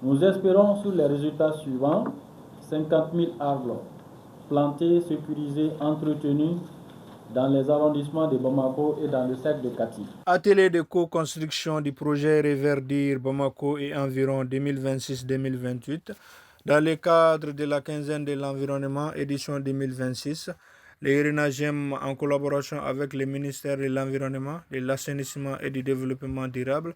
Nous espérons sur les résultats suivants: 50 000 arbres plantés, sécurisés, entretenus dans les arrondissements de Bamako et dans le cercle de Kati. Atelier de co-construction du projet Reverdir Bamako et environ 2026-2028. Dans le cadre de la quinzaine de l'environnement, édition 2026, les RENAGEM, en collaboration avec le ministère de l'Environnement, de l'Assainissement et du Développement durable,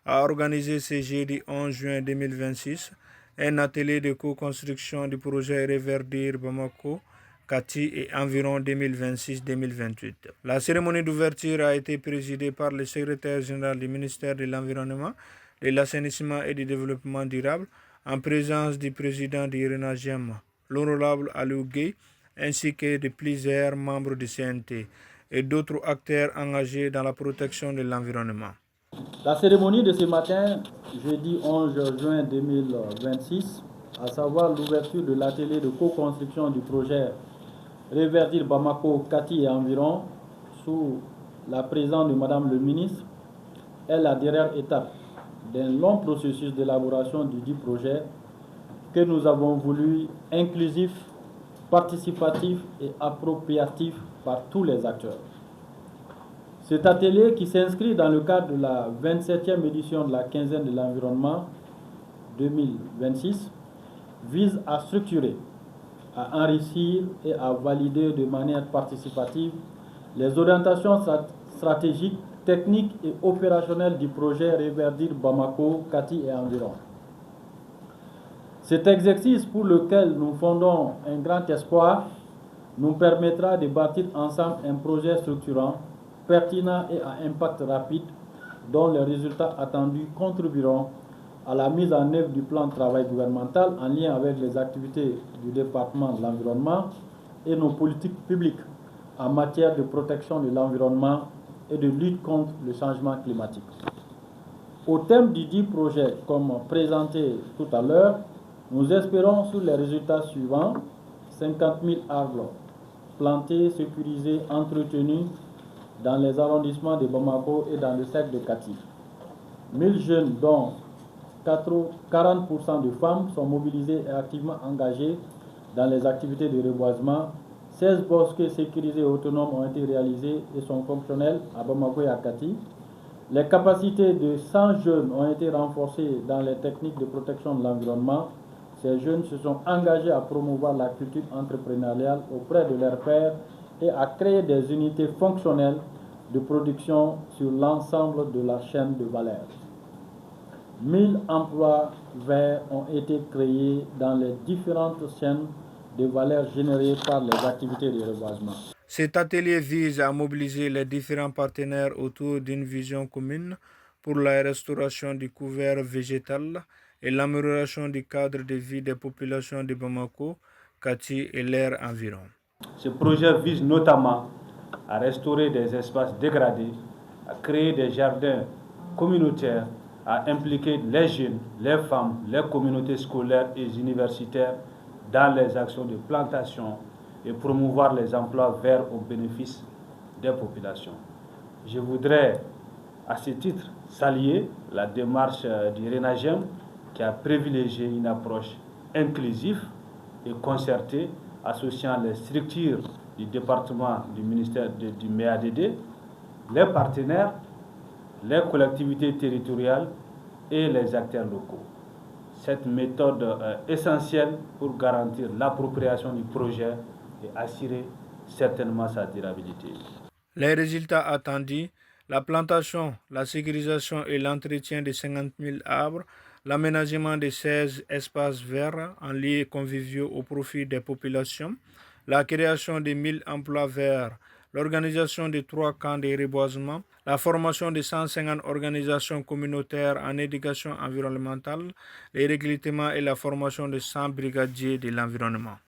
a organisé ce jeudi 11 juin 2026 un atelier de co-construction du projet Reverdir Bamako, Kati et environ 2026-2028. La cérémonie d'ouverture a été présidée par le secrétaire général du ministère de l'Environnement, de l'Assainissement et du Développement durable, en présence du président du RENAGEM, l'honorable Aliou Gueye, ainsi que de plusieurs membres du CNT et d'autres acteurs engagés dans la protection de l'environnement. La cérémonie de ce matin, jeudi 11 juin 2026, à savoir l'ouverture de l'atelier de co-construction du projet Reverdir Bamako, Kati et environ, sous la présence de Madame le ministre, est la dernière étape d'un long processus d'élaboration du dit projet que nous avons voulu inclusif, participatif et appropriatif par tous les acteurs. Cet atelier, qui s'inscrit dans le cadre de la 27e édition de la quinzaine de l'environnement 2026, vise à structurer, à enrichir et à valider de manière participative les orientations stratégiques, techniques et opérationnelles du projet Reverdir Bamako, Kati et environ. Cet exercice, pour lequel nous fondons un grand espoir, nous permettra de bâtir ensemble un projet structurant, pertinent et à impact rapide, dont les résultats attendus contribueront à la mise en œuvre du plan de travail gouvernemental en lien avec les activités du département de l'environnement et nos politiques publiques en matière de protection de l'environnement et de lutte contre le changement climatique. Au thème du dit projet, comme présenté tout à l'heure, nous espérons sur les résultats suivants: 50 000 arbres plantés, sécurisés, entretenus dans les arrondissements de Bamako et dans le cercle de Kati. 1000 jeunes, dont 40% de femmes, sont mobilisés et activement engagés dans les activités de reboisement. 16 bosquets sécurisés et autonomes ont été réalisés et sont fonctionnels à Bamako et à Kati. Les capacités de 100 jeunes ont été renforcées dans les techniques de protection de l'environnement. Ces jeunes se sont engagés à promouvoir la culture entrepreneuriale auprès de leurs pairs et à créer des unités fonctionnelles de production sur l'ensemble de la chaîne de valeur. 1000 emplois verts ont été créés dans les différentes chaînes de valeur générées par les activités de reboisement. Cet atelier vise à mobiliser les différents partenaires autour d'une vision commune pour la restauration du couvert végétal et l'amélioration du cadre de vie des populations de Bamako, Kati et l'air environ. Ce projet vise notamment à restaurer des espaces dégradés, à créer des jardins communautaires, à impliquer les jeunes, les femmes, les communautés scolaires et universitaires dans les actions de plantation et promouvoir les emplois verts au bénéfice des populations. Je voudrais à ce titre saluer la démarche du RENAGEM qui a privilégié une approche inclusive et concertée associant les structures du département du ministère du MEADD, les partenaires, les collectivités territoriales et les acteurs locaux. Cette méthode est essentielle pour garantir l'appropriation du projet et assurer certainement sa durabilité. Les résultats attendus: la plantation, la sécurisation et l'entretien de 50 000 arbres, l'aménagement de 16 espaces verts en lieux conviviaux au profit des populations, la création de 1000 emplois verts, l'organisation de 3 camps de reboisement, la formation de 150 organisations communautaires en éducation environnementale, les recrutements et la formation de 100 brigadiers de l'environnement.